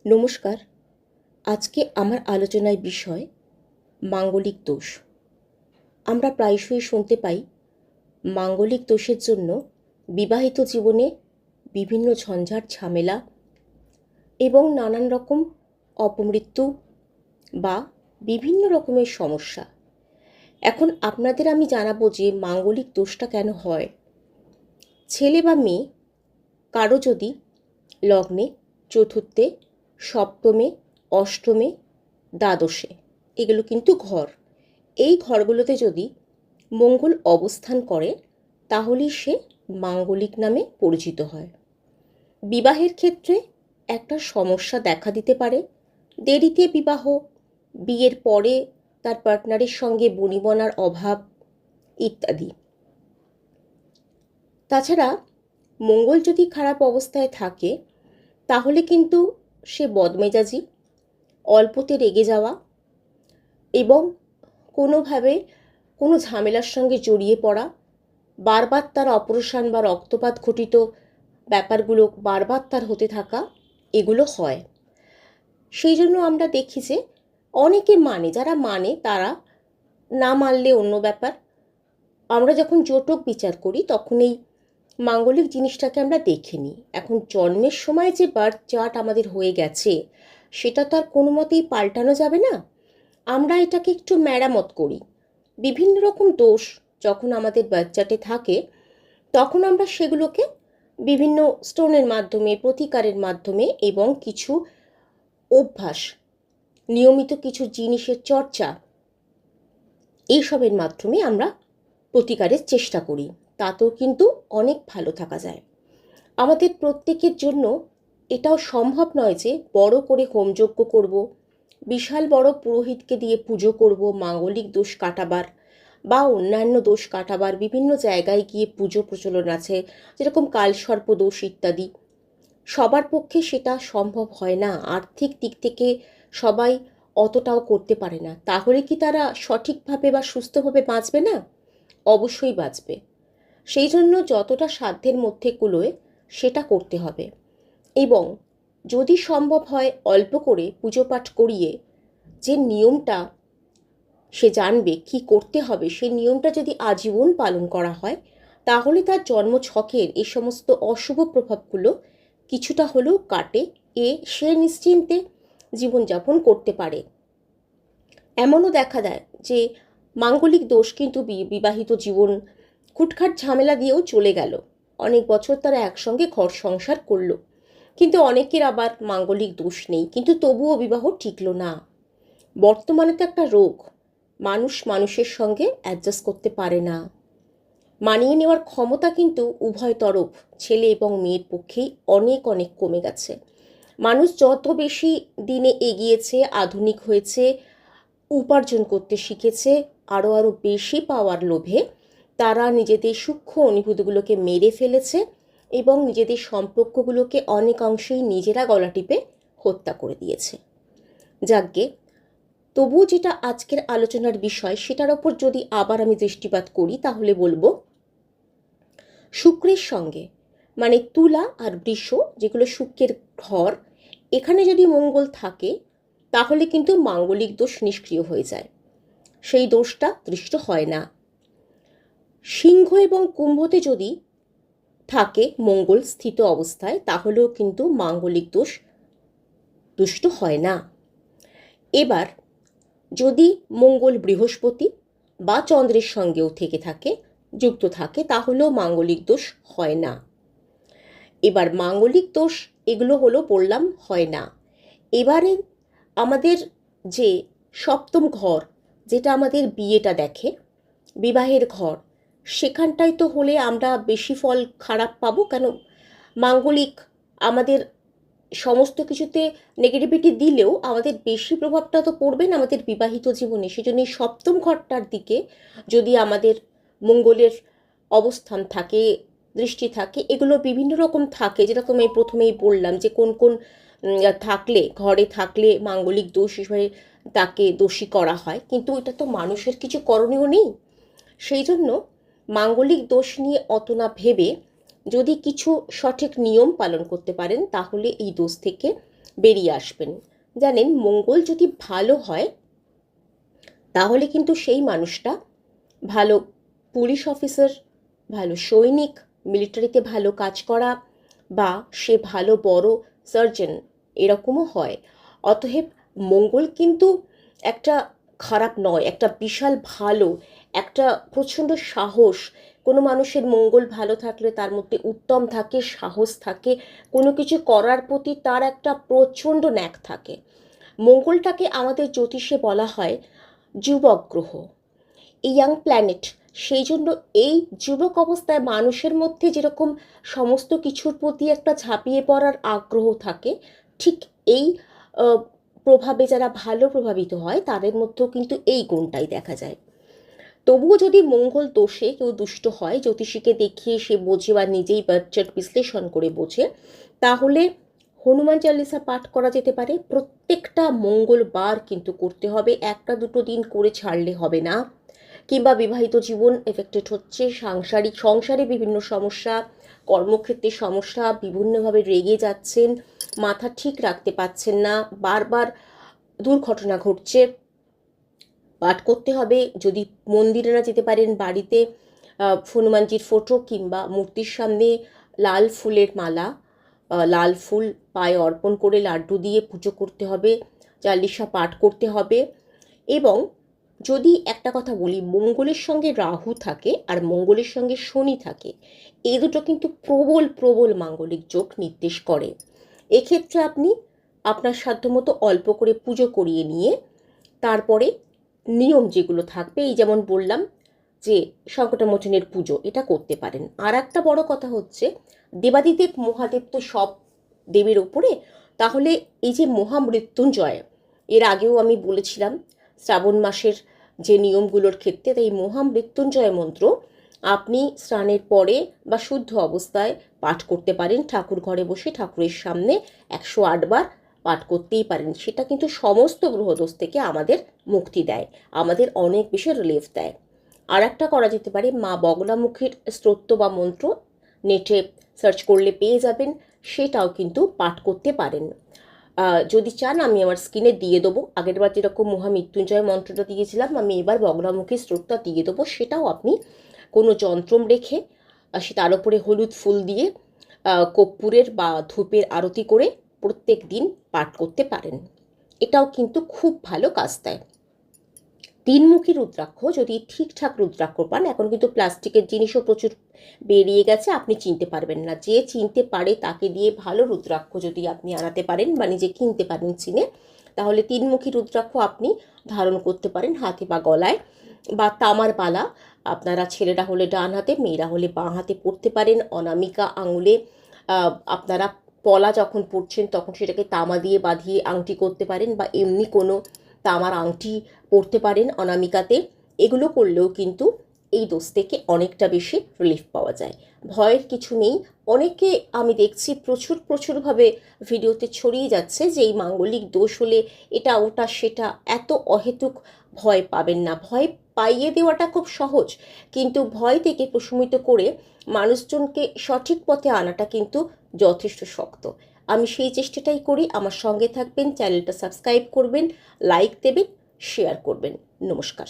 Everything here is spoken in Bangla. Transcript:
নমস্কার। আজকে আমার আলোচনার বিষয় মাঙ্গলিক দোষ। আমরা প্রায়শই শুনতে পাই মাঙ্গলিক দোষের জন্য বিবাহিত জীবনে বিভিন্ন ঝঞ্ঝাট ঝামেলা এবং নানান রকম অপমৃত্যু বা বিভিন্ন রকমের সমস্যা। এখন আপনাদের আমি জানাবো যে মাঙ্গলিক দোষটা কেন হয়। ছেলে বা মেয়ে কারো যদি লগ্নে, চতুর্থে, সপ্তমে, অষ্টমে, দ্বাদশে, এগুলো কিন্তু ঘর, এই ঘরগুলোতে যদি মঙ্গল অবস্থান করে তাহলেই সে মাঙ্গলিক নামে পরিচিত হয়। বিবাহের ক্ষেত্রে একটা সমস্যা দেখা দিতে পারে, দেরিতে বিবাহ, বিয়ের পরে তার পার্টনারের সঙ্গে বনিবনার অভাব ইত্যাদি। তাছাড়া মঙ্গল যদি খারাপ অবস্থায় থাকে তাহলে কিন্তু সে বদমেজাজি, অল্পতে রেগে যাওয়া এবং কোনোভাবে কোনো ঝামেলার সঙ্গে জড়িয়ে পড়া, বারবার তার অপারেশন বা রক্তপাত ঘটিত ব্যাপারগুলো বারবার তার হতে থাকা, এগুলো হয়। সেই জন্য আমরা দেখি যে অনেকে যারা মানে তারা, না মানলে অন্য ব্যাপার। আমরা যখন জোটক বিচার করি তখন এই মাঙ্গলিক জিনিসটাকে আমরা দেখে নিই। এখন জন্মের সময় যে বার্থ চার্ট আমাদের হয়ে গেছে সেটা তো আর কোনো মতেই পাল্টানো যাবে না। আমরা এটাকে একটু মেরামত করি। বিভিন্ন রকম দোষ যখন আমাদের বার্থ চার্টে থাকে তখন আমরা সেগুলোকে বিভিন্ন স্টোনের মাধ্যমে, প্রতিকারের মাধ্যমে এবং কিছু অভ্যাস, নিয়মিত কিছু জিনিসের চর্চা, এইসবের মাধ্যমে আমরা প্রতিকারের চেষ্টা করি। তাতেও কিন্তু অনেক ভালো থাকা যায়। আমাদের প্রত্যেকের জন্য এটাও সম্ভব নয় যে বড় করে হোমযজ্ঞ করব, বিশাল বড় পুরোহিতকে দিয়ে পুজো করব মাঙ্গলিক দোষ কাটাবার বা অন্যান্য দোষ কাটাবার। বিভিন্ন জায়গায় গিয়ে পুজো প্রচলন আছে, যেরকম কালসর্প দোষ ইত্যাদি। সবার পক্ষে সেটা সম্ভব হয় না। আর্থিক দিক থেকে সবাই অতটাও করতে পারে না। তাহলে কি তারা সঠিকভাবে বা সুস্থভাবে বাঁচবে না? অবশ্যই বাঁচবে। সেই জন্য যতটা সাধ্যের মধ্যে কুলোয় সেটা করতে হবে। এবং যদি সম্ভব হয় অল্প করে পুজো পাঠ করিয়ে যে নিয়মটা সে জানবে কি করতে হবে, সেই নিয়মটা যদি আজীবন পালন করা হয় তাহলে তার জন্মছকের এই সমস্ত অশুভ প্রভাবগুলো কিছুটা হলেও কাটে, সে নিশ্চিন্তে জীবনযাপন করতে পারে। এমনও দেখা দেয় যে মাঙ্গলিক দোষ কিন্তু বিবাহিত জীবন খুটখাট ঝামেলা দিয়েও চলে গেল, অনেক বছর তারা একসঙ্গে ঘর সংসার করলো, কিন্তু অনেকের আবার মাঙ্গলিক দোষ নেই কিন্তু তবুও বিবাহ টিকলো না। বর্তমানে তো একটা রোগ, মানুষ মানুষের সঙ্গে অ্যাডজাস্ট করতে পারে না। মানিয়ে নেওয়ার ক্ষমতা কিন্তু উভয় তরফ, ছেলে এবং মেয়ের পক্ষেই অনেক অনেক কমে গেছে। মানুষ যত বেশি দিনে এগিয়েছে, আধুনিক হয়েছে, উপার্জন করতে শিখেছে, আরও আরও বেশি পাওয়ার লোভে তারা নিজেদের সূক্ষ্ম অনুভূতিগুলোকে মেরে ফেলেছে এবং নিজেদের সম্পর্কগুলোকে অনেকাংশেই নিজেরা গলা টিপে হত্যা করে দিয়েছে। যাকগে, তবুও যেটা আজকের আলোচনার বিষয় সেটার ওপর যদি আবার আমি দৃষ্টিপাত করি তাহলে বলবো শুক্রের সঙ্গে, মানে তুলা আর বৃষ যেগুলো শুক্রের ঘর, এখানে যদি মঙ্গল থাকে তাহলে কিন্তু মাঙ্গলিক দোষ নিষ্ক্রিয় হয়ে যায়, সেই দোষটা দৃষ্ট হয় না। সিংহ এবং কুম্ভতে যদি থাকে মঙ্গল স্থিত অবস্থায় তাহলেও কিন্তু মাঙ্গলিক দোষ দুষ্ট হয় না। এবার যদি মঙ্গল বৃহস্পতি বা চন্দ্রের সঙ্গেও থেকে থাকে, যুক্ত থাকে, তাহলেও মাঙ্গলিক দোষ হয় না। এবার মাঙ্গলিক দোষ এগুলো হলো বললাম হয় না। এবারে আমাদের যে সপ্তম ঘর, যেটা আমাদের বিয়েটা দেখে, বিবাহের ঘর, সেখানটায় তো হলে আমরা বেশি ফল খারাপ পাবো। কেন, মাঙ্গলিক আমাদের সমস্ত কিছুতে নেগেটিভিটি দিলেও আমাদের বেশি প্রভাবটা তো পড়বে না আমাদের বিবাহিত জীবনে। সেজন্য সপ্তম ঘরটার দিকে যদি আমাদের মঙ্গলের অবস্থান থাকে, দৃষ্টি থাকে, এগুলো বিভিন্ন রকম থাকে, যেরকম আমি প্রথমেই বললাম যে কোন কোন থাকলে, ঘরে থাকলে মাঙ্গলিক দোষ হিসেবে তাকে দোষী করা হয়, কিন্তু এটা তো মানুষের কিছু করণীয় নেই। সেই জন্য মাঙ্গলিক দোষ নিয়ে অত না ভেবে যদি কিছু সঠিক নিয়ম পালন করতে পারেন তাহলে এই দোষ থেকে বেরিয়ে আসবেন। জানেন, মঙ্গল যদি ভালো হয় তাহলে কিন্তু সেই মানুষটা ভালো পুলিশ অফিসার, ভালো সৈনিক, মিলিটারিতে ভালো কাজ করা, বা সে ভালো বড় সার্জন এরকমও হয়। অতএব মঙ্গল কিন্তু একটা খারাপ নয়, একটা বিশাল ভালো, একটা প্রচণ্ড সাহস। কোনো মানুষের মঙ্গল ভালো থাকলে তার মধ্যে উদ্যম থাকে, সাহস থাকে, কোনো কিছু করার প্রতি তার একটা প্রচণ্ড ন্যাক থাকে। মঙ্গলটাকে আমাদের জ্যোতিষে বলা হয় যুবক গ্রহ, ইয়াং প্ল্যানেট। সেই জন্য এই যুবক অবস্থায় মানুষের মধ্যে যেরকম সমস্ত কিছুর প্রতি একটা ঝাঁপিয়ে পড়ার আগ্রহ থাকে, ঠিক এই প্রভাবে যারা ভালো প্রভাবিত হয় তাদের মধ্যেও কিন্তু এই গুণটাই দেখা যায়। তবুও যদি মঙ্গল দোষে কেউ দুষ্ট হয়, জ্যোতিষীকে দেখিয়ে সে বোঝে বা নিজেই বার্থ বিশ্লেষণ করে বোঝে, তাহলে হনুমান চালিসা পাঠ করা যেতে পারে। প্রত্যেকটা মঙ্গলবার কিন্তু করতে হবে, একটা দুটো দিন করে ছাড়লে হবে না। কিংবা বিবাহিত জীবন এফেক্টেড হচ্ছে, সংসারে বিভিন্ন সমস্যা, কর্মক্ষেত্রে সমস্যা, বিভিন্নভাবে রেগে যাচ্ছেন, মাথা ঠিক রাখতে পারছেন না, বারবার দুর্ঘটনা ঘটছে, পাঠ করতে হবে। যদি মন্দিরে না যেতে পারেন, বাড়িতে হনুমানজির ফটো কিংবা মূর্তির সামনে লাল ফুলের মালা, লাল ফুল পায়ে অর্পণ করে লাড্ডু দিয়ে পুজো করতে হবে, চালিশা পাঠ করতে হবে। এবং যদি একটা কথা বলি, মঙ্গলের সঙ্গে রাহু থাকে আর মঙ্গলের সঙ্গে শনি থাকে, এই দুটো কিন্তু প্রবল প্রবল মাঙ্গলিক যোগ নির্দেশ করে। এক্ষেত্রে আপনি আপনার সাধ্যমতো অল্প করে পুজো করিয়ে নিয়ে তারপরে নিয়ম যেগুলো থাকবে, এই যেমন বললাম যে সংকটমোচনের পুজো, এটা করতে পারেন। আর একটা বড় কথা হচ্ছে, দেবাদিদেব মহাদেব তো সব দেবীর ওপরে, তাহলে এই যে মহামৃত্যুঞ্জয়, এর আগেও আমি বলেছিলাম শ্রাবণ মাসের যে নিয়মগুলোর ক্ষেত্রে, তাই মহামৃত্যুঞ্জয় মন্ত্র আপনি স্নানের পরে বা শুদ্ধ অবস্থায় পাঠ করতে পারেন। ঠাকুর ঘরে বসে ঠাকুরের সামনে 108 বার পাঠ করতেই পারেন। সেটা কিন্তু সমস্ত গ্রহদোষ থেকে আমাদের মুক্তি দেয়, আমাদের অনেক বেশি রিলিফ দেয়। আর একটা করা যেতে পারে, মা বগলামুখীর স্তোত্র বা মন্ত্র নেটে সার্চ করলে পেয়ে যাবেন, সেটাও কিন্তু পাঠ করতে পারেন। যদি চান আমি আমার স্ক্রিনে দিয়ে দেবো, আগেরবার যেরকম মহামৃত্যুঞ্জয় মন্ত্রটা দিয়েছিলাম, আমি এবার বগলামুখী স্তোত্রটা দিয়ে দেবো। সেটাও আপনি কোনো যন্ত্রম রেখে সে তার উপরে হলুদ ফুল দিয়ে কর্পূরের বা ধূপের আরতি করে প্রত্যেক দিন পাঠ করতে পারেন। এটাও কিন্তু খুব ভালো কাজ দেয়। তিনমুখী রুদ্রাক্ষ, যদি ঠিকঠাক রুদ্রাক্ষ পান, এখন কিন্তু প্লাস্টিকের জিনিসও প্রচুর বেরিয়ে গেছে, আপনি চিনতে পারবেন না। যে চিনতে পারে তাকে দিয়ে ভালো রুদ্রাক্ষ যদি আপনি আনাতে পারেন বা নিজে কিনতে পারেন চিনে, তাহলে তিনমুখী রুদ্রাক্ষ আপনি ধারণ করতে পারেন হাতে বা গলায়, বা তামার বালা আপনারা ছেলেরা হলে ডান হাতে, মেয়েরা হলে বাঁ হাতে পরতে পারেন। অনামিকা আঙুলে আপনারা পলা যখন পরছেন তখন সেটাকে তামা দিয়ে বাঁধিয়ে আংটি করতে পারেন, বা এমনি কোনো তামার আংটি পরতে পারেন অনামিকাতে। এগুলো করলেও কিন্তু এই দোষ থেকে অনেকটা বেশি রিলিফ পাওয়া যায়। ভয়ের কিছু নেই। অনেকে আমি দেখছি প্রচুরভাবে ভিডিওতে ছড়িয়ে যাচ্ছে যে এই মাঙ্গলিক দোষ হলে এটা ওটা সেটা, এত অহেতুক ভয় পাবেন না। ভয় পাইয়ে দেওয়াটা খুব সহজ, কিন্তু ভয় থেকে প্রশমিত করে মানুষজনকে সঠিক পথে আনাটা কিন্তু যথেষ্ট শক্ত। আমি সেই চেষ্টাটাই করি। আমার সঙ্গে থাকবেন, চ্যানেলটা সাবস্ক্রাইব করবেন, লাইক দেবেন, শেয়ার করবেন। নমস্কার।